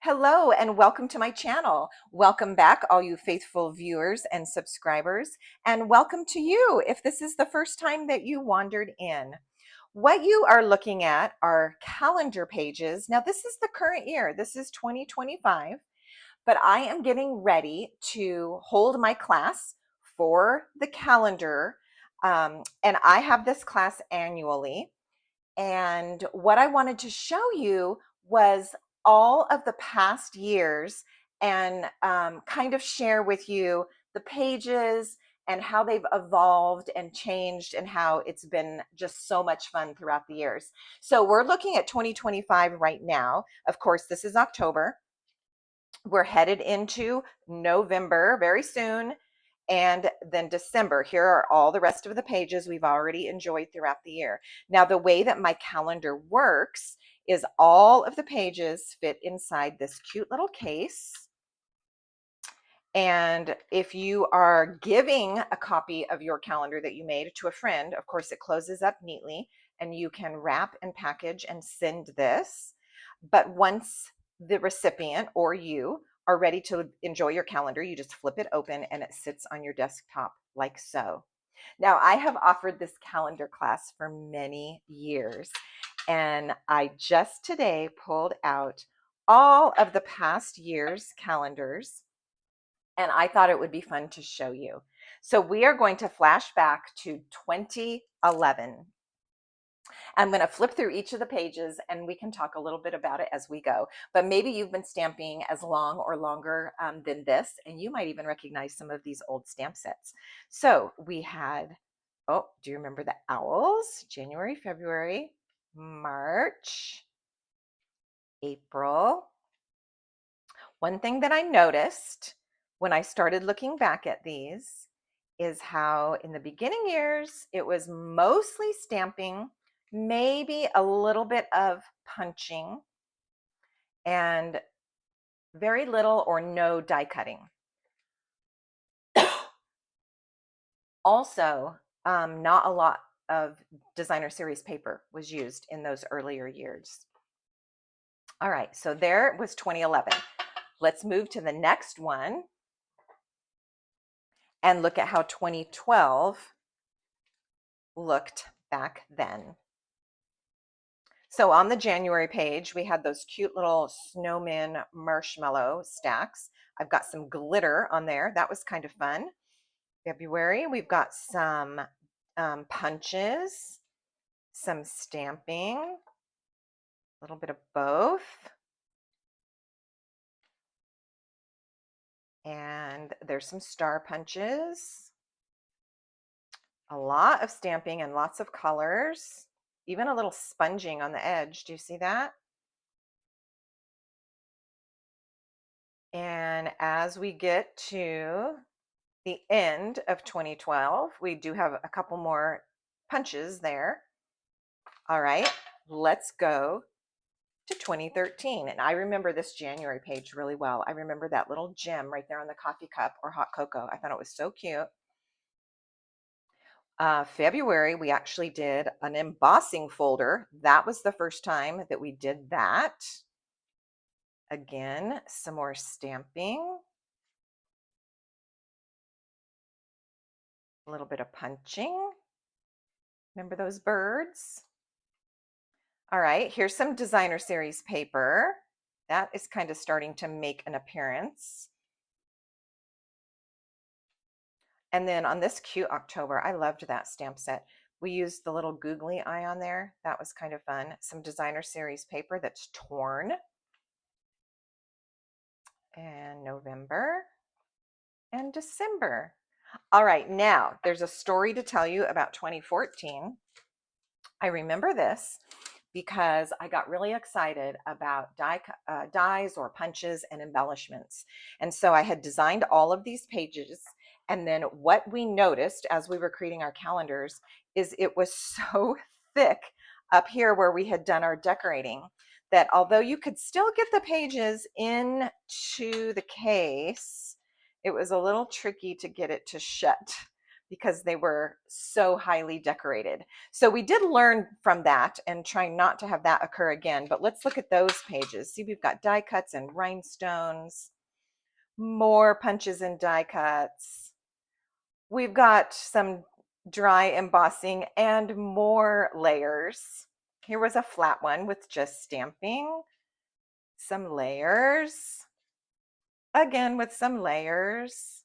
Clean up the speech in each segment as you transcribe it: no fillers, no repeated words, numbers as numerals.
Hello and welcome to my channel. Welcome back, all you faithful viewers and subscribers, and welcome to you if this is the first time that you wandered in. What you are looking at are calendar pages. Now, this is the current year. This is 2025, but I am getting ready to hold my class for the calendar, and I have this class annually. And what I wanted to show you was all of the past years and kind of share with you the pages and how they've evolved and changed and how it's been just so much fun throughout the years. So we're looking at 2025 right now. Of course, this is October. We're headed into November very soon. And then December, here are all the rest of the pages we've already enjoyed throughout the year. Now, the way that my calendar works is all of the pages fit inside this cute little case. And if you are giving a copy of your calendar that you made to a friend, of course, it closes up neatly and you can wrap and package and send this. But once the recipient or you are ready to enjoy your calendar, you just flip it open and it sits on your desktop like so. Now, I have offered this calendar class for many years, and I just today pulled out all of the past year's calendars, and I thought it would be fun to show you. So we are going to flash back to 2011. I'm going to flip through each of the pages and we can talk a little bit about it as we go. But maybe you've been stamping as long or longer than this, and you might even recognize some of these old stamp sets. So we had, oh, do you remember the owls? January, February, March, April. One thing that I noticed when I started looking back at these is how in the beginning years, it was mostly stamping, maybe a little bit of punching, and very little or no die cutting. Also, not a lot of designer series paper was used in those earlier years. All right, so there was 2011. Let's move to the next one and look at how 2012 looked back then. So on the January page, we had those cute little snowman marshmallow stacks. I've got some glitter on there. That was kind of fun. February, we've got some punches, some stamping, a little bit of both. And there's some star punches. A lot of stamping and lots of colors. Even a little sponging on the edge. Do you see that? And as we get to the end of 2012, we do have a couple more punches there. All right, let's go to 2013. And I remember this January page really well. I remember that little gem right there on the coffee cup or hot cocoa. I thought it was so cute. February, we actually did an embossing folder. That was the first time that we did that. Again, some more stamping. A little bit of punching. Remember those birds? All right, here's some designer series paper. That is kind of starting to make an appearance. And then on this cute October, I loved that stamp set. We used the little googly eye on there. That was kind of fun. Some designer series paper that's torn. And November and December. All right, now there's a story to tell you about 2014. I remember this because I got really excited about dies or punches and embellishments. And so I had designed all of these pages. And then what we noticed as we were creating our calendars is it was so thick up here where we had done our decorating that although you could still get the pages into the case, it was a little tricky to get it to shut because they were so highly decorated. So we did learn from that and try not to have that occur again. But let's look at those pages. See, we've got die cuts and rhinestones, more punches and die cuts. We've got some dry embossing and more layers. Here was a flat one with just stamping, some layers, again with some layers,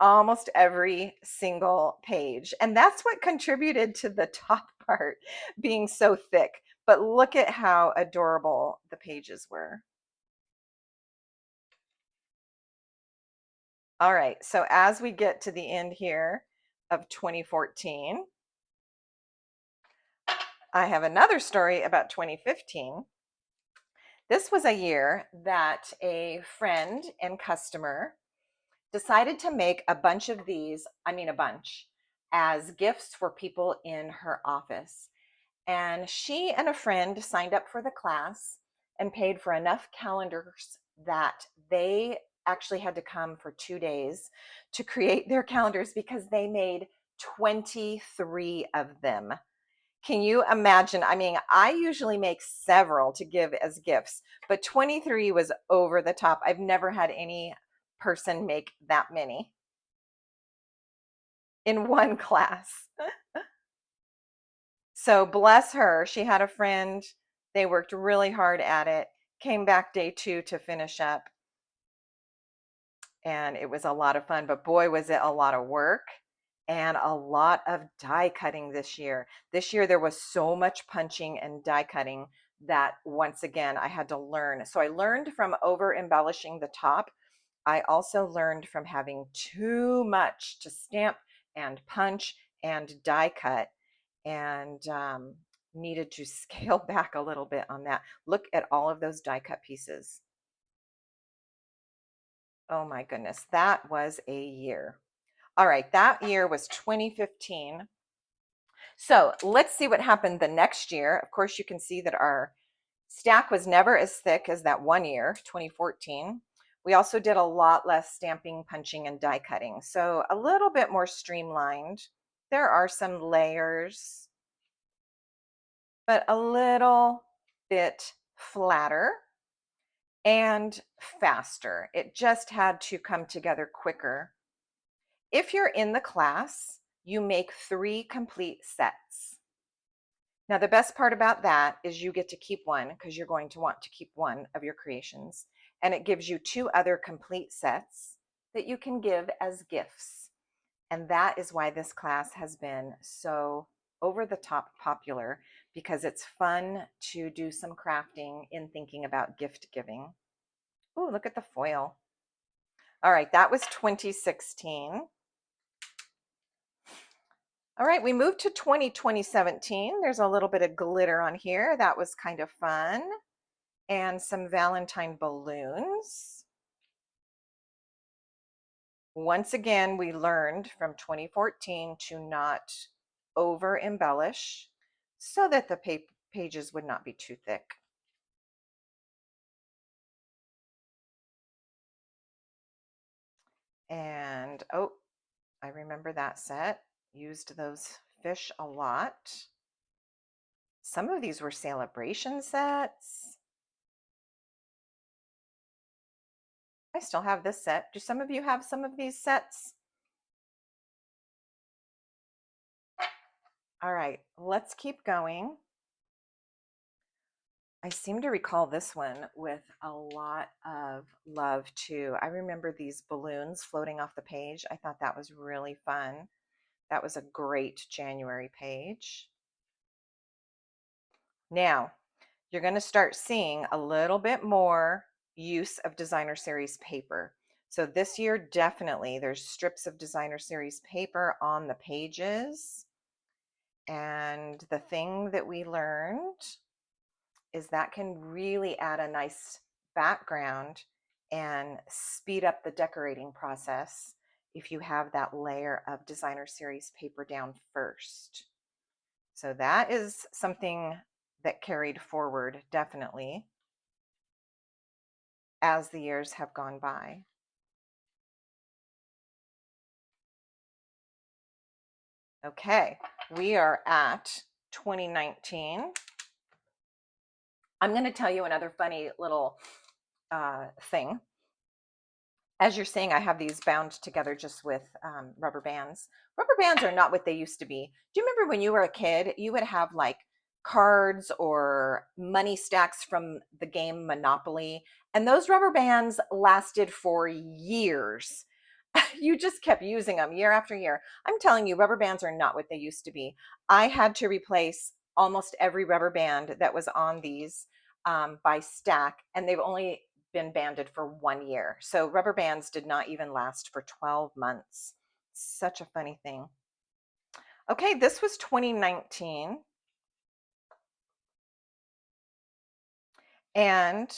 almost every single page. And that's what contributed to the top part being so thick. But look at how adorable the pages were. All right, so as we get to the end here of 2014, I have another story about 2015. This was a year that a friend and customer decided to make a bunch of these, I mean a bunch, as gifts for people in her office. And she and a friend signed up for the class and paid for enough calendars that they actually had to come for 2 days to create their calendars because they made 23 of them. Can you imagine? I mean, I usually make several to give as gifts, but 23 was over the top. I've never had any person make that many in one class. So bless her. She had a friend. They worked really hard at it, came back day 2 to finish up, and it was a lot of fun. But boy, was it a lot of work and a lot of die cutting this year. This year, there was so much punching and die cutting that once again, I had to learn. So I learned from over embellishing the top. I also learned from having too much to stamp and punch and die cut, and needed to scale back a little bit on that. Look at all of those die cut pieces. Oh my goodness, that was a year. All right, that year was 2015. So let's see what happened the next year. Of course, you can see that our stack was never as thick as that one year, 2014. We also did a lot less stamping, punching, and die cutting. So a little bit more streamlined. There are some layers, but a little bit flatter and faster. It just had to come together quicker. If you're in the class, you make 3 complete sets. Now, the best part about that is you get to keep one because you're going to want to keep one of your creations. And it gives you 2 other complete sets that you can give as gifts. And that is why this class has been so over the top popular, because it's fun to do some crafting in thinking about gift giving. Oh, look at the foil. All right, that was 2016. All right, we moved to 2017. There's a little bit of glitter on here. That was kind of fun. And some Valentine balloons. Once again, we learned from 2014 to not over embellish so that the pages would not be too thick. And oh, I remember that set. Used those fish a lot. Some of these were celebration sets. I still have this set. Do some of you have some of these sets? All right, let's keep going. I seem to recall this one with a lot of love too. I remember these balloons floating off the page. I thought that was really fun. That was a great January page. Now, you're going to start seeing a little bit more use of designer series paper. So this year, definitely, there's strips of designer series paper on the pages. And the thing that we learned is that can really add a nice background and speed up the decorating process if you have that layer of designer series paper down first. So that is something that carried forward definitely as the years have gone by. Okay, we are at 2019. I'm going to tell you another funny little thing. As you're seeing, I have these bound together just with rubber bands. Rubber bands are not what they used to be. Do you remember when you were a kid, you would have like cards or money stacks from the game Monopoly, and those rubber bands lasted for years. You just kept using them year after year. I'm telling you, rubber bands are not what they used to be. I had to replace almost every rubber band that was on these by stack, and they've only been banded for 1 year. So rubber bands did not even last for 12 months. Such a funny thing. Okay, this was 2019. And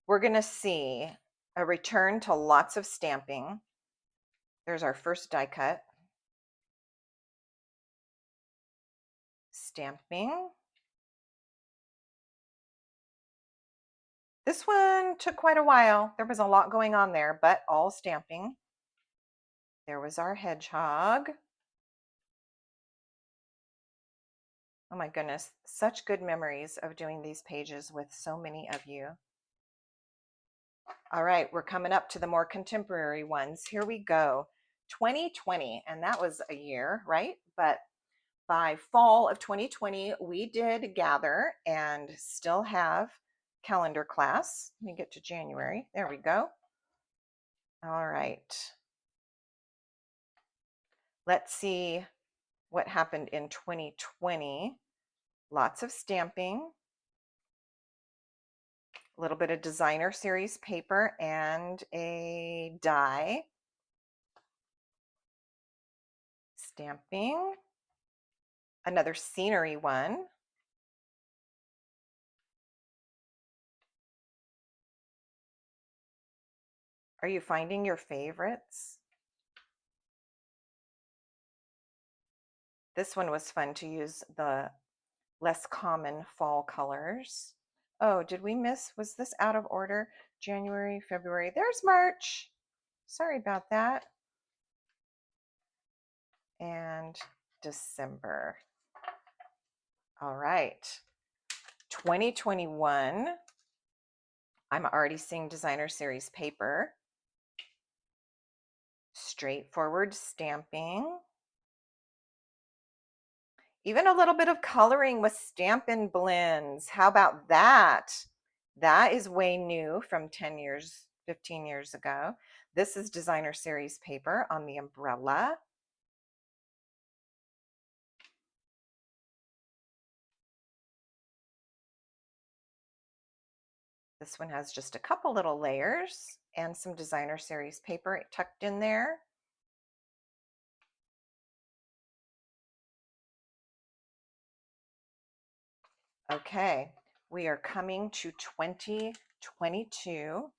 we're going to see a return to lots of stamping. There's our first die cut. Stamping. This one took quite a while. There was a lot going on there, but all stamping. There was our hedgehog. Oh my goodness, such good memories of doing these pages with so many of you. All right, we're coming up to the more contemporary ones. Here we go. 2020, and that was a year, right? But by fall of 2020, we did gather and still have calendar class. Let me get to January. There we go. All right. Let's see what happened in 2020. Lots of stamping, a little bit of designer series paper and a die. Stamping, another scenery one. Are you finding your favorites? This one was fun to use the less common fall colors. Oh, did we miss? Was this out of order? January, February. There's March. Sorry about that. And December. All right. 2021. I'm already seeing designer series paper. Straightforward stamping. Even a little bit of coloring with Stampin' Blends. How about that? That is way new from 10 years, 15 years ago. This is designer series paper on the umbrella. This one has just a couple little layers and some designer series paper tucked in there. Okay, we are coming to 2022.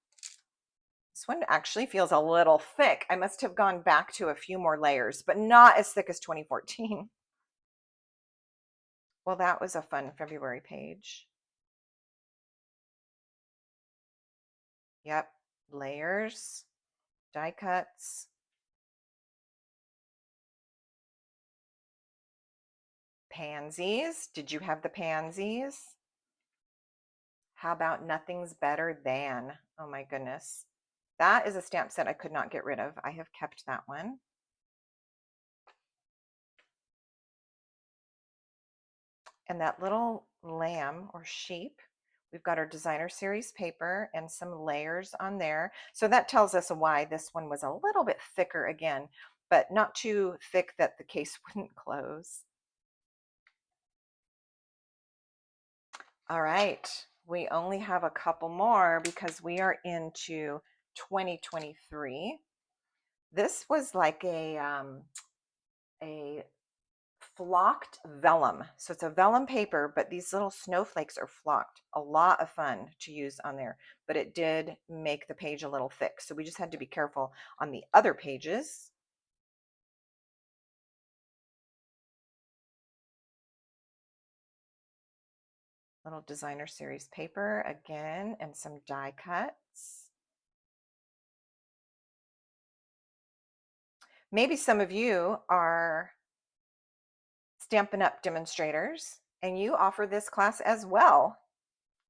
This one actually feels a little thick. I must have gone back to a few more layers, but not as thick as 2014. Well, that was a fun February page. Yep, layers, die cuts. Pansies. Did you have the pansies? How about Nothing's Better Than? Oh my goodness. That is a stamp set I could not get rid of. I have kept that one. And that little lamb or sheep, we've got our designer series paper and some layers on there. So that tells us why this one was a little bit thicker again, but not too thick that the case wouldn't close. All right, we only have a couple more because we are into 2023. This was like a flocked vellum. So it's a vellum paper, but these little snowflakes are flocked. A lot of fun to use on there, but it did make the page a little thick. So we just had to be careful on the other pages. Little designer series paper again, and some die cuts. Maybe some of you are Stampin' Up! Demonstrators, and you offer this class as well,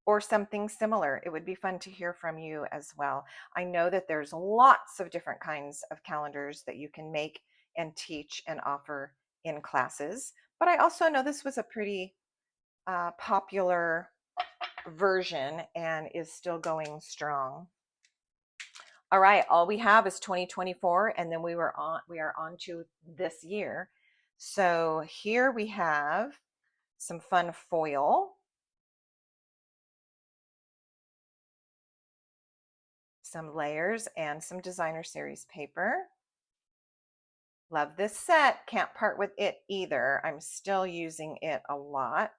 or something similar. It would be fun to hear from you as well. I know that there's lots of different kinds of calendars that you can make and teach and offer in classes, but I also know this was a pretty popular version and is still going strong. All right, all we have is 2024, and then we are on to this year. So here we have some fun foil, some layers, and some designer series paper. Love this set. Can't part with it either. I'm still using it a lot.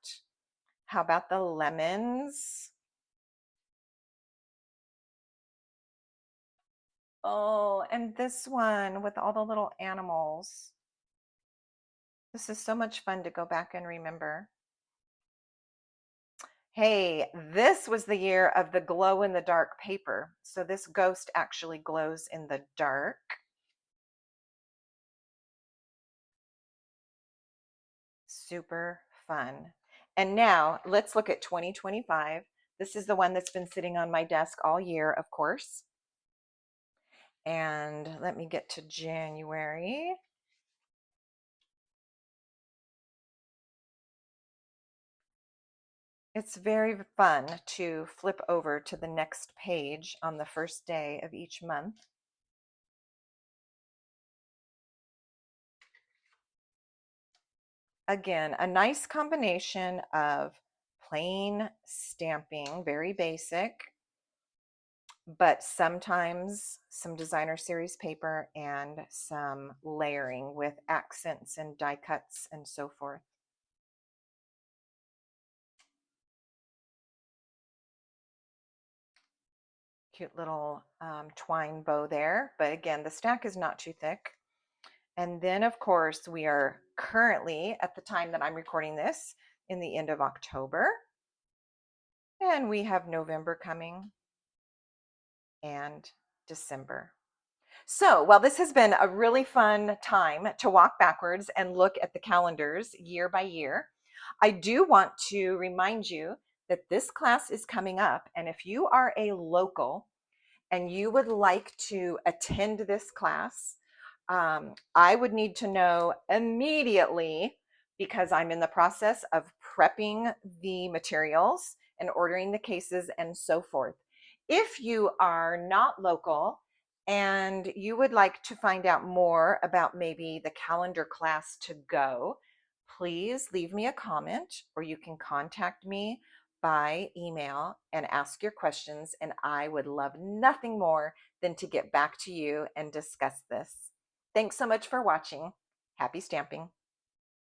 How about the lemons? Oh, and this one with all the little animals. This is so much fun to go back and remember. Hey, this was the year of the glow in the dark paper. So this ghost actually glows in the dark. Super fun. And now let's look at 2025. This is the one that's been sitting on my desk all year, of course. And let me get to January. It's very fun to flip over to the next page on the first day of each month. Again, a nice combination of plain stamping, very basic, but sometimes some designer series paper and some layering with accents and die cuts and so forth. Cute little twine bow there, but again, the stack is not too thick. And then, of course, we are currently, at the time that I'm recording this, in the end of October. And we have November coming and December. So, well, this has been a really fun time to walk backwards and look at the calendars year by year. I do want to remind you that this class is coming up, and if you are a local and you would like to attend this class, I would need to know immediately because I'm in the process of prepping the materials and ordering the cases and so forth. If you are not local and you would like to find out more about maybe the calendar class to go, please leave me a comment or you can contact me by email and ask your questions, and I would love nothing more than to get back to you and discuss this. Thanks so much for watching. Happy stamping.